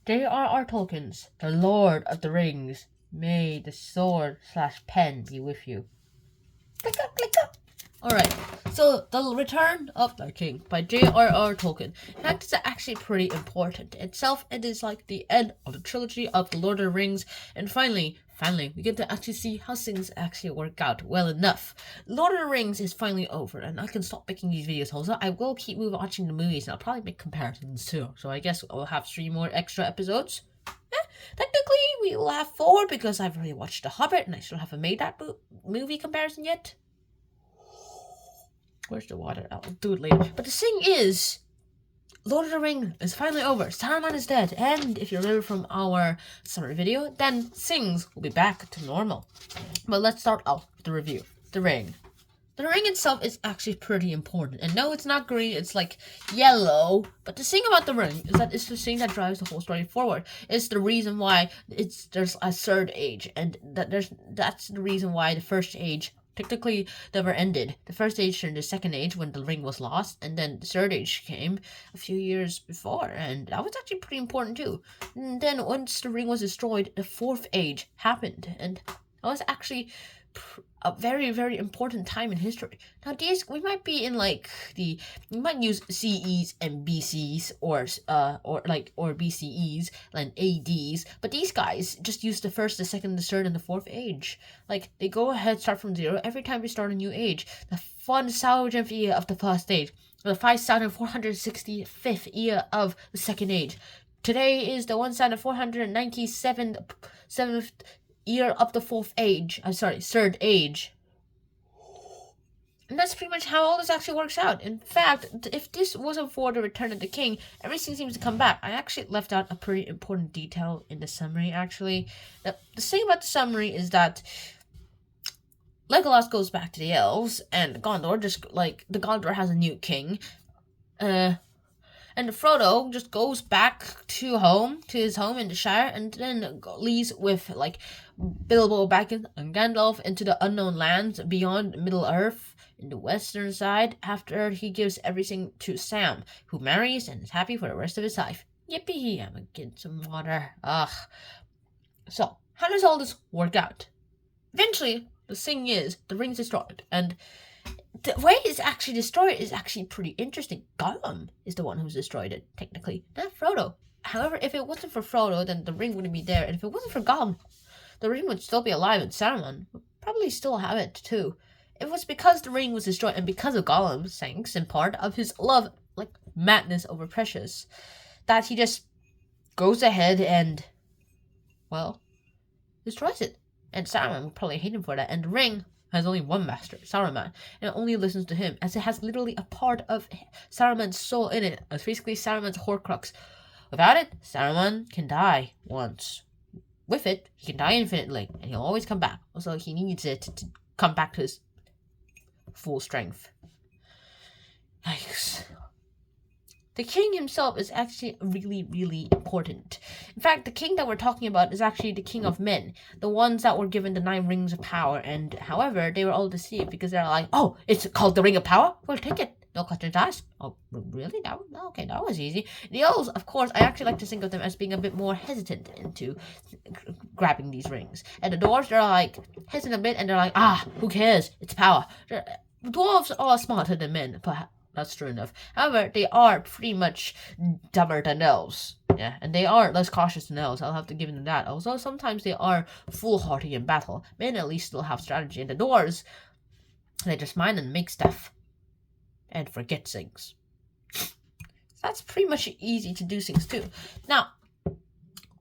J.R.R. Tolkien's The Lord of the Rings. May the sword/pen be with you. Click up, click up. Alright, so The Return of the King by J.R.R. Tolkien. In fact, it's actually pretty important itself. It is like the end of the trilogy of The Lord of the Rings, and finally, we get to actually see how things actually work out well enough. Lord of the Rings is finally over, and I can stop making these videos also. I will keep watching the movies, and I'll probably make comparisons too. So I guess I'll have 3 more extra episodes. Technically, we will have 4 because I've already watched The Hobbit, and I still haven't made that movie comparison yet. Where's the water? I'll do it later. But the thing is, Lord of the Rings is finally over. Saruman is dead. And if you remember from our summer video, then things will be back to normal. But let's start off with the review. The ring. The ring itself is actually pretty important. And no, it's not green, it's like yellow. But the thing about the ring is that it's the thing that drives the whole story forward. It's the reason why there's a third age. And that's the reason why the first age technically never ended. The first age turned the second age when the ring was lost, and then the third age came a few years before, and that was actually pretty important too. And then once the ring was destroyed, the fourth age happened, and that was actually a very, very important time in history. Now, we might be in like we might use CEs and BCs or BCEs and ADs, but these guys just use the first, the second, the third, and the fourth age. Like they go ahead, start from 0 every time we start a new age. The 1000th year of the first age, the 5465th year of the second age. Today is the 1497th year of the third age. And that's pretty much how all this actually works out. In fact, if this wasn't for the Return of the King, everything seems to come back. I actually left out a pretty important detail in the summary, actually. The thing about the summary is that Legolas goes back to the elves, and Gondor the Gondor has a new king. And Frodo just goes back to his home in the Shire, and then leaves with like Bilbo Baggins and Gandalf into the unknown lands beyond Middle Earth in the western side after he gives everything to Sam, who marries and is happy for the rest of his life. Yippee! I'm gonna get some water. Ugh. So, how does all this work out? Eventually, the thing is, the ring's destroyed, and the way it's actually destroyed is actually pretty interesting. Gollum is the one who's destroyed it, technically, not Frodo. However, if it wasn't for Frodo, then the ring wouldn't be there, and if it wasn't for Gollum, the ring would still be alive, and Saruman would probably still have it, too. It was because the ring was destroyed, and because of Gollum, thanks in part of his love, like madness over precious, that he just goes ahead and, well, destroys it. And Saruman would probably hate him for that, and the ring has only one master, Saruman, and it only listens to him, as it has literally a part of Saruman's soul in it. It's basically Saruman's Horcrux. Without it, Saruman can die once. With it, he can die infinitely, and he'll always come back. Also, he needs it to come back to his full strength. Yikes. The king himself is actually really, really important. In fact, the king that we're talking about is actually the king of men. The ones that were given the 9 rings of power. And however, they were all deceived because they're like, oh, it's called the ring of power? We'll take it. No questions asked. Oh, really? Okay, that was easy. The elves, of course, I actually like to think of them as being a bit more hesitant into grabbing these rings. And the dwarves, they're like hesitant a bit, and they're like, who cares? It's power. Dwarves are smarter than men, perhaps. That's true enough. However, they are pretty much dumber than elves. Yeah, and they are less cautious than elves. I'll have to give them that. Although sometimes they are foolhardy in battle. Men at least still have strategy. And the dwarves, they just mine and make stuff. And forget things. That's pretty much easy to do things too. Now,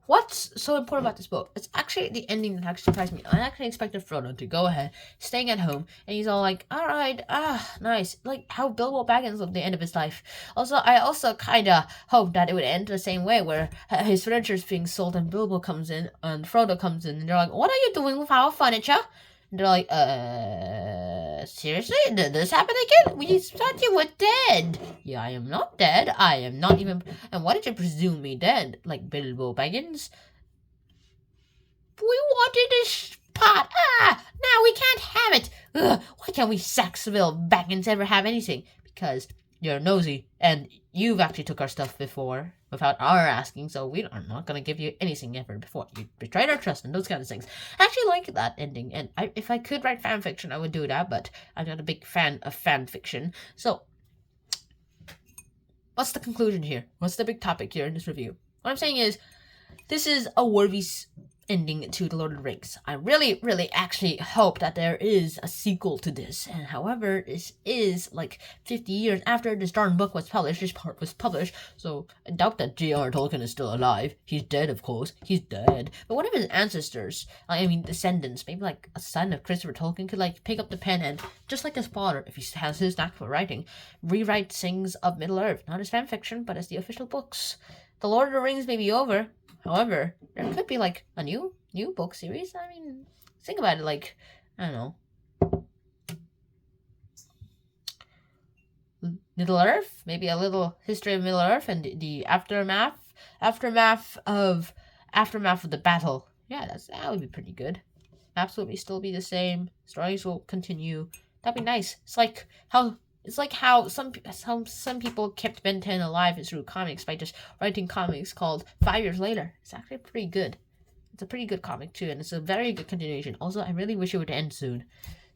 what's so important about this book? It's actually the ending that actually surprised me. I actually expected Frodo to go ahead, staying at home, and he's all like, alright, nice. Like how Bilbo Baggins at the end of his life. Also, I also kind of hoped that it would end the same way, where his furniture's being sold and Bilbo comes in, and Frodo comes in, and they're like, what are you doing with our furniture? And they're like, seriously? Did this happen again? We thought you were dead. Yeah, I am not dead. I am not even... And why did you presume me dead? Like Bilbo Baggins? We wanted this pot. Now we can't have it. Ugh, why can't we Saxville Baggins ever have anything? Because you're nosy, and you've actually took our stuff before without our asking, so we are not gonna give you anything ever before. You betrayed our trust and those kind of things. I actually like that ending, and if I could write fan fiction, I would do that, but I'm not a big fan of fan fiction. So, what's the conclusion here? What's the big topic here in this review? What I'm saying is, this is a worthy ending to The Lord of the Rings. I really, really actually hope that there is a sequel to this. And however, this is like 50 years after this darn book was published. This part was published, so I doubt that J.R.R. Tolkien is still alive. He's dead, of course. He's dead. But one of his ancestors, I mean descendants, maybe like a son of Christopher Tolkien, could like pick up the pen and, just like his father, if he has his knack for writing, rewrite things of Middle-earth. Not as fan fiction, but as the official books. The Lord of the Rings may be over. However, there could be like a new book series. I mean, think about it, like, I don't know, Middle-earth, maybe a little history of Middle-earth and the aftermath of the battle. Yeah, that would be pretty good. Maps will still be the same. Stories will continue. That'd be nice. It's like how some people kept Ben 10 alive through comics by just writing comics called 5 Years Later. It's actually pretty good. It's a pretty good comic too, and it's a very good continuation. Also, I really wish it would end soon.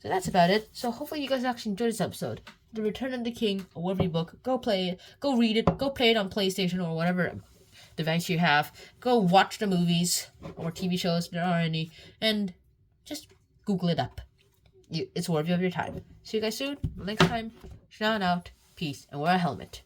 So that's about it. So hopefully you guys actually enjoyed this episode. The Return of the King, a worthy book. Go play it. Go read it. Go play it on PlayStation or whatever device you have. Go watch the movies or TV shows if there are any, and just Google it up. It's worthy of your time. See you guys soon. Next time. Shout out. Peace. And wear a helmet.